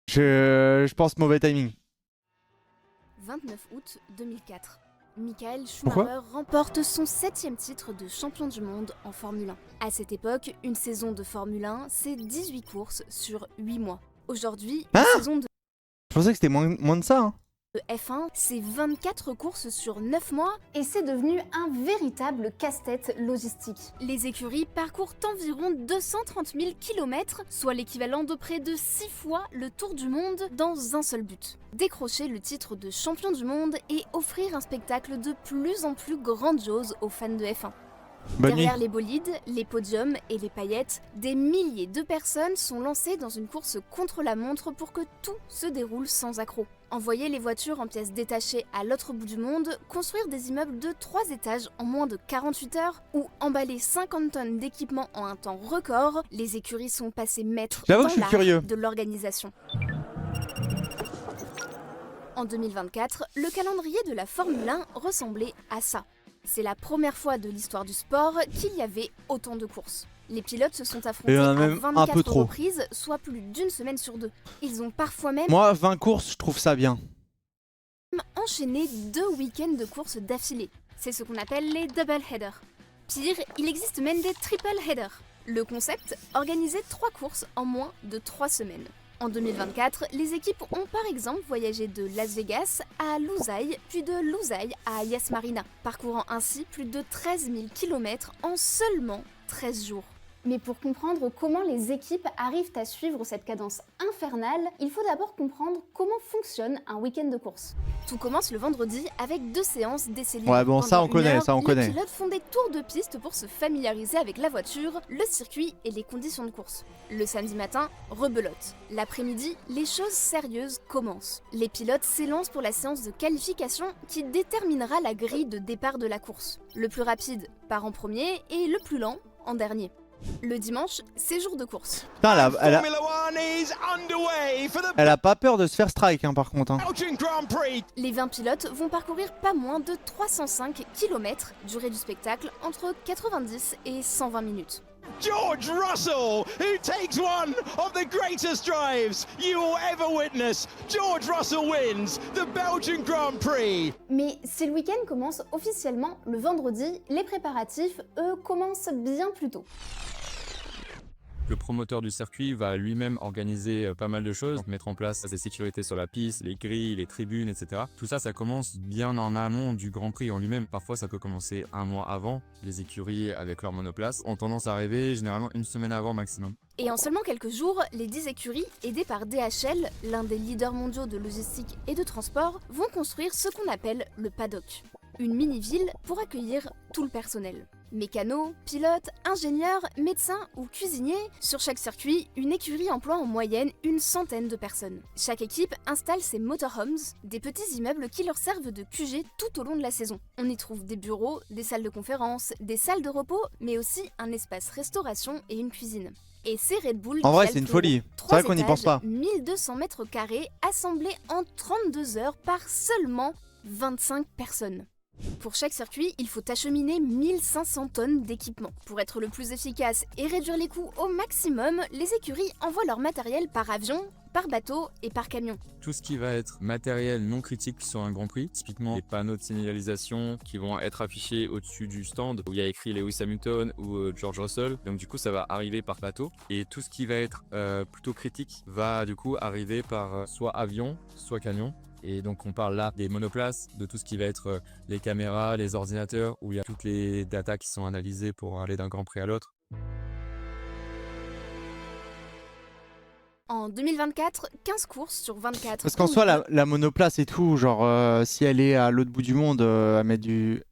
Je pense mauvais timing. 29 août 2004. Michael Pourquoi Schumacher remporte son 7e titre de champion du monde en Formule 1. À cette époque, une saison de Formule 1, c'est 18 courses sur 8 mois. Aujourd'hui, une saison de Je pensais que c'était moins de ça. Hein. F1, c'est 24 courses sur 9 mois et c'est devenu un véritable casse-tête logistique. Les écuries parcourent environ 230 000 km, soit l'équivalent de près de 6 fois le tour du monde dans un seul but. Décrocher le titre de champion du monde et offrir un spectacle de plus en plus grandiose aux fans de F1. Derrière les bolides, les podiums et les paillettes, des milliers de personnes sont lancées dans une course contre la montre pour que tout se déroule sans accroc. Envoyer les voitures en pièces détachées à l'autre bout du monde, construire des immeubles de 3 étages en moins de 48 heures ou emballer 50 tonnes d'équipement en un temps record, les écuries sont passées maîtres dans l'art de l'organisation. En 2024, le calendrier de la Formule 1 ressemblait à ça. C'est la première fois de l'histoire du sport qu'il y avait autant de courses. Les pilotes se sont affrontés à 24 reprises, soit plus d'une semaine sur 2. Ils ont parfois même... Moi, 20 courses, je trouve ça bien. ...enchaîné 2 week-ends de courses d'affilée. C'est ce qu'on appelle les double headers. Pire, il existe même des triple headers. Le concept, organiser 3 courses en moins de 3 semaines. En 2024, les équipes ont par exemple voyagé de Las Vegas à Losail, puis de Losail à Yas Marina, parcourant ainsi plus de 13 000 km en seulement 13 jours. Mais pour comprendre comment les équipes arrivent à suivre cette cadence infernale, il faut d'abord comprendre comment fonctionne un week-end de course. Tout commence le vendredi avec 2 séances d'essais libres. Ouais bon, ça on connaît, Les pilotes font des tours de piste pour se familiariser avec la voiture, le circuit et les conditions de course. Le samedi matin, rebelote. L'après-midi, les choses sérieuses commencent. Les pilotes s'élancent pour la séance de qualification qui déterminera la grille de départ de la course. Le plus rapide part en premier et le plus lent en dernier. Le dimanche, c'est jour de course. Putain, elle a pas peur de se faire strike hein, par contre. Hein. Les 20 pilotes vont parcourir pas moins de 305 km, durée du spectacle entre 90 et 120 minutes. George Russell, who takes one of the greatest drives you will ever witness. George Russell wins the Belgian Grand Prix. Mais si le week-end commence officiellement le vendredi, les préparatifs, eux, commencent bien plus tôt. Le promoteur du circuit va lui-même organiser pas mal de choses, donc mettre en place des sécurités sur la piste, les grilles, les tribunes, etc. Tout ça, ça commence bien en amont du Grand Prix en lui-même. Parfois, ça peut commencer un mois avant. Les écuries avec leur monoplace ont tendance à arriver généralement une semaine avant maximum. Et en seulement quelques jours, les 10 écuries, aidées par DHL, l'un des leaders mondiaux de logistique et de transport, vont construire ce qu'on appelle le paddock. Une mini-ville pour accueillir tout le personnel. Mécanos, pilotes, ingénieurs, médecins ou cuisiniers, sur chaque circuit, une écurie emploie en moyenne une centaine de personnes. Chaque équipe installe ses motorhomes, des petits immeubles qui leur servent de QG tout au long de la saison. On y trouve des bureaux, des salles de conférence, des salles de repos, mais aussi un espace restauration et une cuisine. Et c'est Red Bull en vrai, c'est une folie. C'est vrai qu'on n'y pense pas. 1200 mètres carrés assemblés en 32 heures par seulement 25 personnes. Pour chaque circuit, il faut acheminer 1500 tonnes d'équipement. Pour être le plus efficace et réduire les coûts au maximum, les écuries envoient leur matériel par avion, par bateau et par camion. Tout ce qui va être matériel non critique sur un Grand Prix, typiquement les panneaux de signalisation qui vont être affichés au-dessus du stand où il y a écrit Lewis Hamilton ou George Russell. Donc du coup, ça va arriver par bateau. Et tout ce qui va être plutôt critique va du coup arriver par soit avion, soit camion. Et donc on parle là des monoplaces, de tout ce qui va être les caméras, les ordinateurs, où il y a toutes les datas qui sont analysées pour aller d'un Grand Prix à l'autre. En 2024, 15 courses sur 24. Parce qu'en soi, la monoplace et tout, genre si elle est à l'autre bout du monde, à mettre du...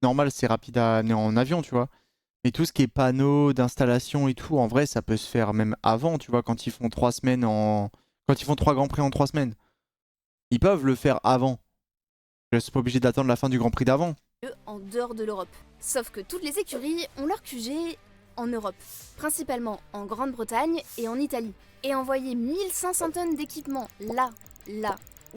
Normal, c'est rapide à aller en avion, tu vois. Mais tout ce qui est panneaux, d'installation et tout, en vrai, ça peut se faire même avant, tu vois, quand ils font 3 semaines en... Quand ils font 3 Grands Prix en 3 semaines. Ils peuvent le faire avant. Je suis pas obligé d'attendre la fin du Grand Prix d'avant. En dehors de l'Europe. Sauf que toutes les écuries ont leur QG en Europe, principalement en Grande-Bretagne et en Italie. Et envoyer 1500 tonnes d'équipement là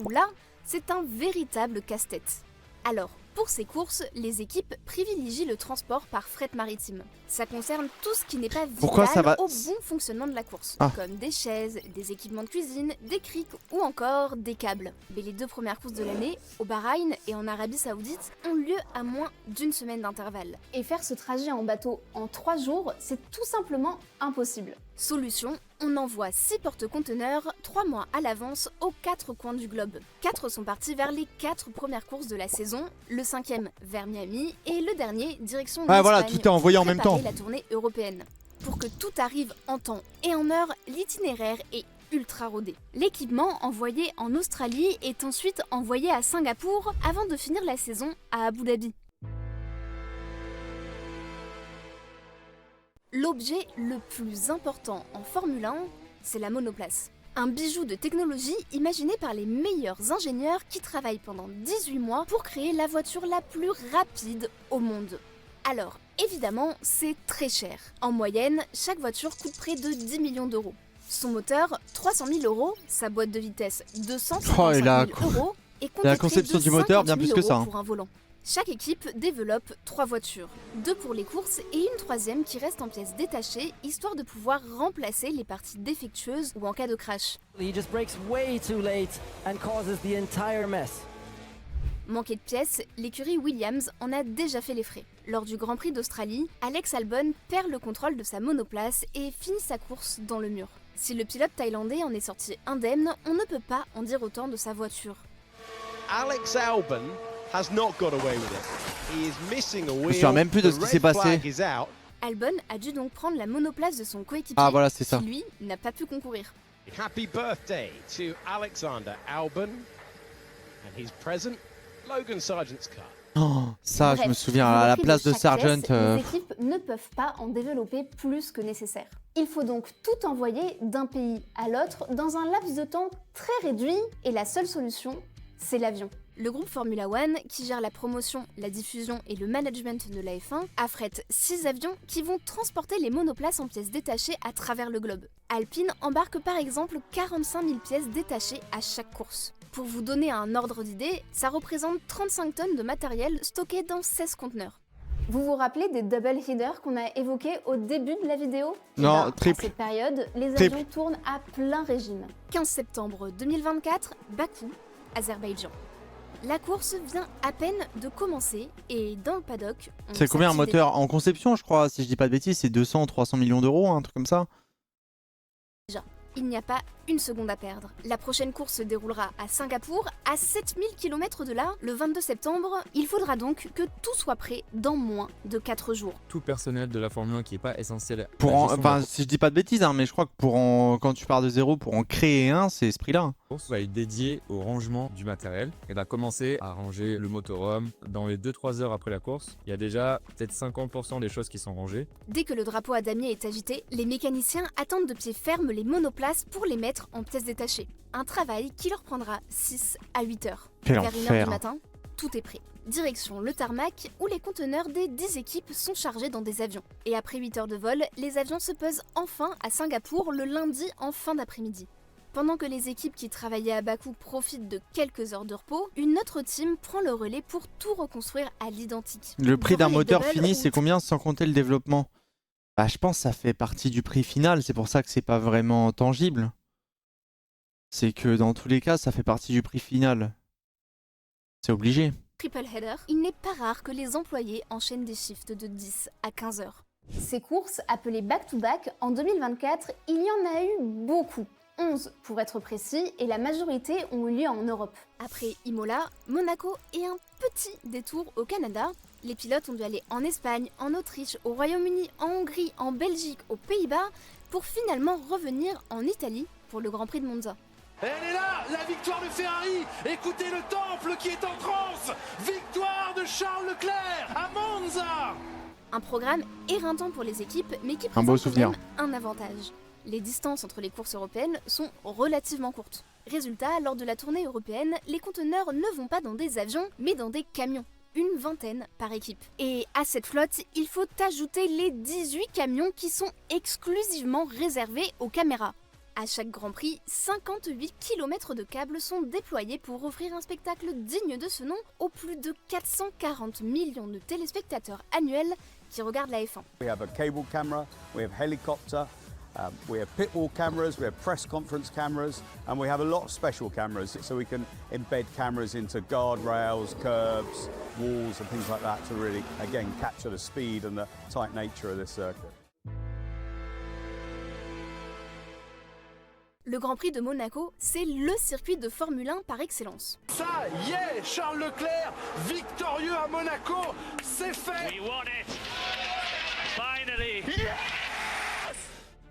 ou là, c'est un véritable casse-tête. Alors, Pour ces courses, les équipes privilégient le transport par fret maritime. Ça concerne tout ce qui n'est pas Pourquoi ça vital va- au bon fonctionnement de la course, Ah. comme des chaises, des équipements de cuisine, des crics ou encore des câbles. Mais les 2 premières courses de l'année, au Bahreïn et en Arabie Saoudite, ont lieu à moins d'1 semaine d'intervalle. Et faire ce trajet en bateau en 3 jours, c'est tout simplement impossible. Solution, on envoie 6 porte-conteneurs 3 mois à l'avance aux 4 coins du globe. 4 sont partis vers les 4 premières courses de la saison, le 5e vers Miami et le dernier direction Ah, voilà, l'Espagne tout est envoyé pour en même préparer temps. la tournée européenne. Pour que tout arrive en temps et en heure, l'itinéraire est ultra rodé. L'équipement envoyé en Australie est ensuite envoyé à Singapour avant de finir la saison à Abu Dhabi. L'objet le plus important en Formule 1, c'est la monoplace. Un bijou de technologie imaginé par les meilleurs ingénieurs qui travaillent pendant 18 mois pour créer la voiture la plus rapide au monde. Alors, évidemment, c'est très cher. En moyenne, chaque voiture coûte près de 10 millions d'euros. Son moteur, 300 000 euros, sa boîte de vitesse, 255 000 et la euros, et compte la conception du moteur, bien plus que ça, hein. pour un volant. Chaque équipe développe 3 voitures, 2 pour les courses et une troisième qui reste en pièces détachées, histoire de pouvoir remplacer les parties défectueuses ou en cas de crash. He just brakes way too late and causes the entire mess. Manqué de pièces, l'écurie Williams en a déjà fait les frais. Lors du Grand Prix d'Australie, Alex Albon perd le contrôle de sa monoplace et finit sa course dans le mur. Si le pilote thaïlandais en est sorti indemne, on ne peut pas en dire autant de sa voiture. Alex Albon has not got away with it. He is missing a wheel. me souviens même plus de ce The qui s'est red passé. flag is out. Albon a dû donc prendre la monoplace de son coéquipier, Ah, voilà, c'est ça. qui lui n'a pas pu concourir. Happy birthday to Alexander Albon and his present Logan Sargent's car. Oh, ça, je Bref, me souviens, vu le à la prix place de chaque Sargent. pièce, les équipes ne peuvent pas en développer plus que nécessaire. Il faut donc tout envoyer d'un pays à l'autre dans un laps de temps très réduit et la seule solution, c'est l'avion. Le groupe Formula One, qui gère la promotion, la diffusion et le management de la F1, affrète 6 avions qui vont transporter les monoplaces en pièces détachées à travers le globe. Alpine embarque par exemple 45 000 pièces détachées à chaque course. Pour vous donner un ordre d'idée, ça représente 35 tonnes de matériel stocké dans 16 conteneurs. Vous vous rappelez des double headers qu'on a évoqués au début de la vidéo ? Non, À triple. cette période, les Triple. avions tournent à plein régime. 15 septembre 2024, Bakou, Azerbaïdjan. La course vient à peine de commencer et dans le paddock, on C'est combien un s'active des- moteur en conception, je crois, si je dis pas de bêtises, c'est 200 ou 300 millions d'euros, un truc comme ça. Il n'y a pas une seconde à perdre. La prochaine course se déroulera à Singapour, à 7000 km de là, le 22 septembre. Il faudra donc que tout soit prêt dans moins de 4 jours. Tout personnel de la Formule 1 qui n'est pas essentiel à Pour la en- gestion de la enfin, si je dis pas de bêtises, hein, mais je crois que quand tu pars de zéro, pour en créer un, c'est ce prix-là. course va être dédié au rangement du matériel. Et on a commencé à ranger le motorhome dans les 2-3 heures après la course. Il y a déjà peut-être 50% des choses qui sont rangées. Dès que le drapeau à damier est agité, les mécaniciens attendent de pied ferme les monoplaces pour les mettre en pièces détachées. Un travail qui leur prendra 6 à 8 heures. Quel Vers 1h enfer. du matin, tout est prêt. Direction le tarmac où les conteneurs des 10 équipes sont chargés dans des avions. Et après 8 heures de vol, les avions se posent enfin à Singapour le lundi en fin d'après-midi. Pendant que les équipes qui travaillaient à Bakou profitent de quelques heures de repos, une autre team prend le relais pour tout reconstruire à l'identique. Le prix d'un Relais moteur double fini, ou c'est combien sans compter le développement? Bah, je pense que ça fait partie du prix final, c'est pour ça que c'est pas vraiment tangible. C'est que dans tous les cas, ça fait partie du prix final. C'est obligé. triple header, il n'est pas rare que les employés enchaînent des shifts de 10 à 15 heures. Ces courses, appelées back-to-back, en 2024, il y en a eu beaucoup. 11 pour être précis, et la majorité ont eu lieu en Europe. Après Imola, Monaco et un petit détour au Canada, les pilotes ont dû aller en Espagne, en Autriche, au Royaume-Uni, en Hongrie, en Belgique, aux Pays-Bas, pour finalement revenir en Italie pour le Grand Prix de Monza. Elle est là, la victoire de Ferrari. Écoutez le temple qui est en transe. Victoire de Charles Leclerc à Monza. Un programme éreintant pour les équipes, mais qui Un beau présente quand souvenir. même un avantage. Les distances entre les courses européennes sont relativement courtes. Résultat, lors de la tournée européenne, les conteneurs ne vont pas dans des avions, mais dans des camions. Une vingtaine par équipe. Et à cette flotte, il faut ajouter les 18 camions qui sont exclusivement réservés aux caméras. À chaque Grand Prix, 58 km de câbles sont déployés pour offrir un spectacle digne de ce nom aux plus de 440 millions de téléspectateurs annuels qui regardent la F1. We have a cable camera, we have helicopter, we have pit wall cameras, we have press conference cameras, and we have a lot of special cameras, so we can embed cameras into guardrails, curbs, walls and things like that to really, again, capture the speed and the tight nature of this circuit. Le Grand Prix de Monaco, c'est le circuit de Formule 1 par excellence. Ça y est, Charles Leclerc, victorieux à Monaco, c'est fait. We won it. Finally.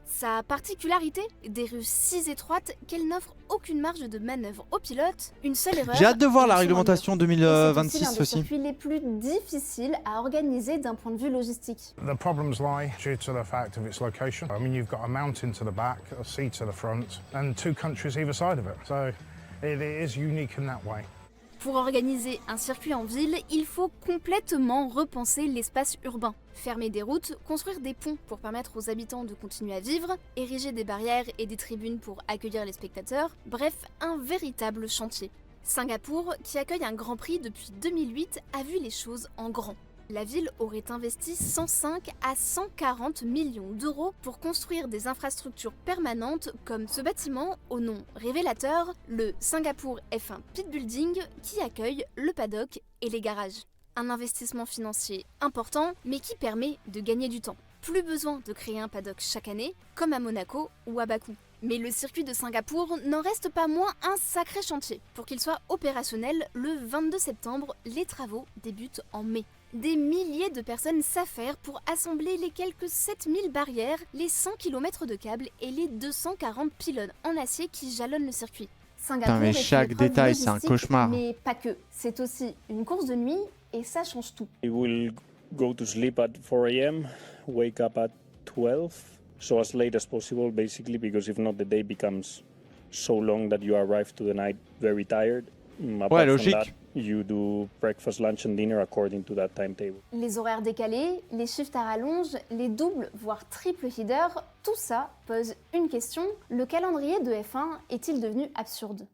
Sa particularité, des rues si étroites qu'elles n'offrent aucune marge de manœuvre au pilote, une seule erreur. J'ai hâte de voir et la tout réglementation en mur. Et 2026 c'est aussi l'un des aussi. circuits les plus difficiles à organiser d'un point de vue logistique. The problems lie due to the fact of its location. I mean, you've got a mountain to the back, a sea to the front, and 2 countries either side of it. So it is unique in that way. Pour organiser un circuit en ville, il faut complètement repenser l'espace urbain. Fermer des routes, construire des ponts pour permettre aux habitants de continuer à vivre, ériger des barrières et des tribunes pour accueillir les spectateurs, bref, un véritable chantier. Singapour, qui accueille un Grand Prix depuis 2008, a vu les choses en grand. La ville aurait investi 105 à 140 millions d'euros pour construire des infrastructures permanentes comme ce bâtiment au nom révélateur, le Singapour F1 Pit Building, qui accueille le paddock et les garages. Un investissement financier important, mais qui permet de gagner du temps. Plus besoin de créer un paddock chaque année, comme à Monaco ou à Bakou. Mais le circuit de Singapour n'en reste pas moins un sacré chantier. Pour qu'il soit opérationnel, le 22 septembre, les travaux débutent en mai. Des milliers de personnes s'affairent pour assembler les quelques 7000 barrières, les 100 km de câbles et les 240 pylônes en acier qui jalonnent le circuit. Singapour mais est une chaque épreuve détail, c'est un logistique, cauchemar. Mais pas que. C'est aussi une course de nuit et ça change tout. We will go to sleep at 4 a.m., wake up at 12, so as late as possible basically, because if not the day becomes so long that you arrive to the night very tired. Apart from logique. that, you do breakfast, lunch and dinner according to that timetable. Les horaires décalés, les shifts à rallonge, les doubles voire triples headers, tout ça pose une question. Le calendrier de F1 est-il devenu absurde?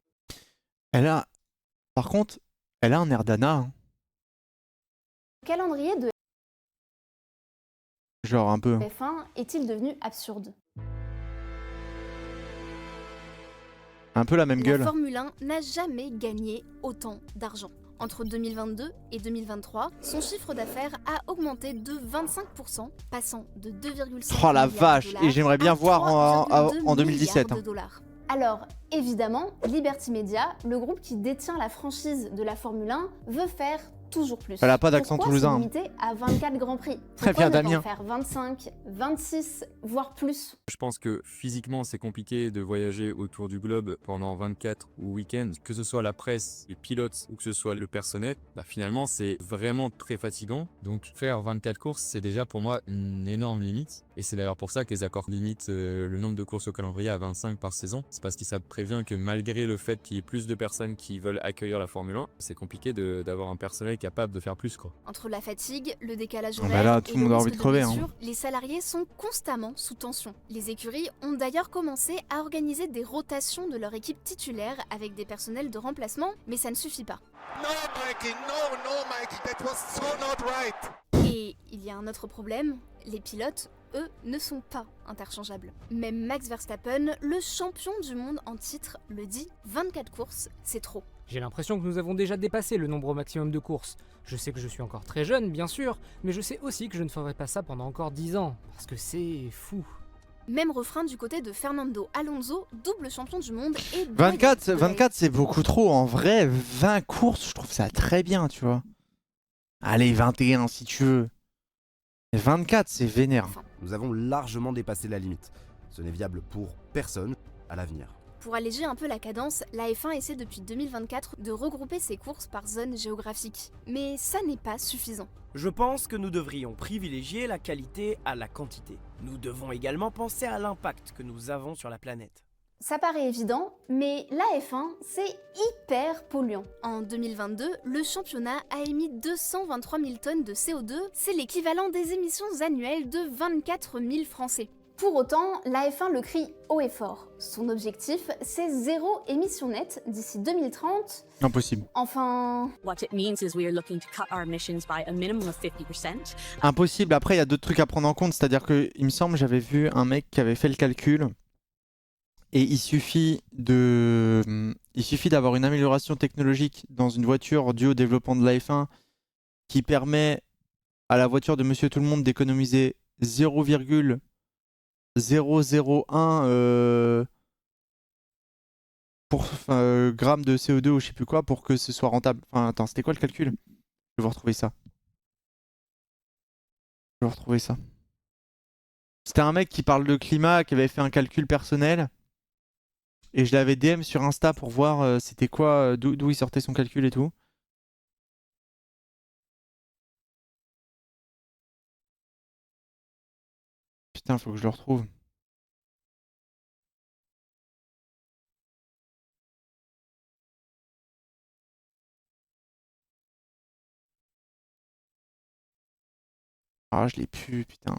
Par contre, elle a un air d'Anna. Hein. Le calendrier de Genre un peu. F1 est-il devenu absurde? Un peu la même La gueule. Formule 1 n'a jamais gagné autant d'argent. Entre 2022 et 2023, son chiffre d'affaires a augmenté de 25%, passant de 2,5 Oh la milliards vache, de dollars et j'aimerais bien à voir en 3,2 2017. milliards de dollars. Alors, évidemment, Liberty Media, le groupe qui détient la franchise de la Formule 1, veut faire toujours plus. Elle a pas d'accent Pourquoi toulousain. se limiter à 24 Grands Prix? Très Pourquoi bien, ne pas Damien. en faire 25, 26, voire plus? Je pense que physiquement, c'est compliqué de voyager autour du globe pendant 24 week-ends. Que ce soit la presse, les pilotes ou que ce soit le personnel, finalement, c'est vraiment très fatigant. Donc, faire 24 courses, c'est déjà pour moi une énorme limite. Et c'est d'ailleurs pour ça que les accords limitent le nombre de courses au calendrier à 25 par saison. C'est parce que ça prévient que malgré le fait qu'il y ait plus de personnes qui veulent accueillir la Formule 1, c'est compliqué d'avoir un personnel capable de faire plus, quoi. Entre la fatigue, le décalage Ah bah horaire là, tout et le monde le a risque envie de crever, hein. blessure, les salariés sont constamment sous tension. Les écuries ont d'ailleurs commencé à organiser des rotations de leur équipe titulaire avec des personnels de remplacement, mais ça ne suffit pas. No, Mikey, no, Mikey, that was so not right. Et il y a un autre problème, les pilotes, eux, ne sont pas interchangeables. Même Max Verstappen, le champion du monde en titre, le dit, 24 courses, c'est trop. J'ai l'impression que nous avons déjà dépassé le nombre maximum de courses. Je sais que je suis encore très jeune, bien sûr, mais je sais aussi que je ne ferai pas ça pendant encore 10 ans, parce que c'est fou. Même refrain du côté de Fernando Alonso, double champion du monde et 24 c'est beaucoup trop. En vrai, 20 courses, je trouve ça très bien, tu vois. Allez, 21 si tu veux. 24, c'est vénère. Nous avons largement dépassé la limite. Ce n'est viable pour personne à l'avenir. Pour alléger un peu la cadence, la F1 essaie depuis 2024 de regrouper ses courses par zone géographique. Mais ça n'est pas suffisant. Je pense que nous devrions privilégier la qualité à la quantité. Nous devons également penser à l'impact que nous avons sur la planète. Ça paraît évident, mais la F1, c'est hyper polluant. En 2022, le championnat a émis 223 000 tonnes de CO2, c'est l'équivalent des émissions annuelles de 24 000 Français. Pour autant, la F1 le crie haut et fort. Son objectif, c'est 0 émission nette d'ici 2030. Impossible. Enfin... What it means is we are looking to cut our emissions by a minimum of 50%. Impossible. Après, il y a d'autres trucs à prendre en compte. C'est-à-dire que, il me semble, j'avais vu un mec qui avait fait le calcul. Et il suffit d'avoir une amélioration technologique dans une voiture due au développement de la F1 qui permet à la voiture de Monsieur Tout-le-Monde d'économiser 0,001 grammes de CO2 ou je sais plus quoi pour que ce soit rentable. Enfin, attends, c'était quoi le calcul? Je vais retrouver ça. C'était un mec qui parle de climat, qui avait fait un calcul personnel. Et je l'avais DM sur Insta pour voir c'était quoi, d'où il sortait son calcul et tout. Putain, faut que je le retrouve. Ah, je l'ai plus, putain.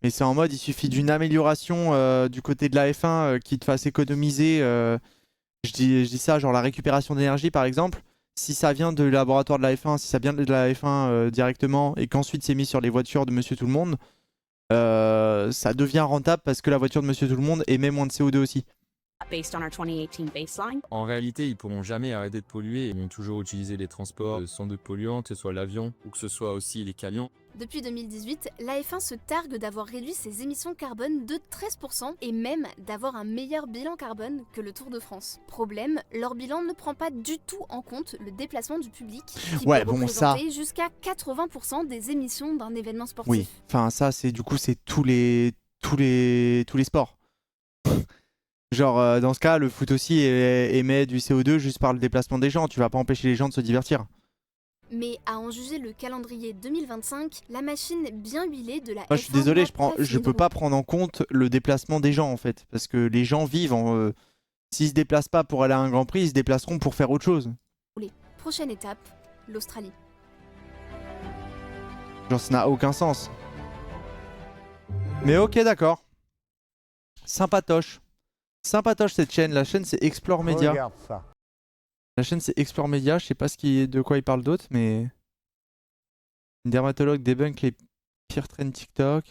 Mais c'est en mode, il suffit d'une amélioration du côté de la F1 qui te fasse économiser. Je dis ça, genre la récupération d'énergie par exemple. Si ça vient de laboratoire de la F1, si ça vient de la F1 directement et qu'ensuite c'est mis sur les voitures de Monsieur Tout-le-Monde, ça devient rentable parce que la voiture de Monsieur Tout-le-Monde émet moins de CO2 aussi. Based on our 2018 baseline. En réalité, ils pourront jamais arrêter de polluer. Ils vont toujours utiliser les transports sans de polluants, que ce soit l'avion ou que ce soit aussi les camions. Depuis 2018, la F1 se targue d'avoir réduit ses émissions carbone de 13% et même d'avoir un meilleur bilan carbone que le Tour de France. Problème, leur bilan ne prend pas du tout en compte le déplacement du public qui peut représenter jusqu'à 80% des émissions d'un événement sportif. Oui, enfin ça c'est du coup c'est tous les sports. Genre dans ce cas, le foot aussi émet du CO2 juste par le déplacement des gens. Tu vas pas empêcher les gens de se divertir. Mais à en juger le calendrier 2025, la machine bien huilée de la F1... Moi, je suis désolé, je peux pas prendre en compte le déplacement des gens en fait. Parce que les gens vivent s'ils se déplacent pas pour aller à un Grand Prix, ils se déplaceront pour faire autre chose. Prochaine étape, l'Australie. Genre ça n'a aucun sens. Mais ok, d'accord. Sympatoche. Sympatoche cette chaîne. La chaîne c'est Explore Media. Regarde ça. La chaîne c'est Explore Media. Je sais pas de quoi il parle d'autre, mais une dermatologue débunk les pires trends TikTok.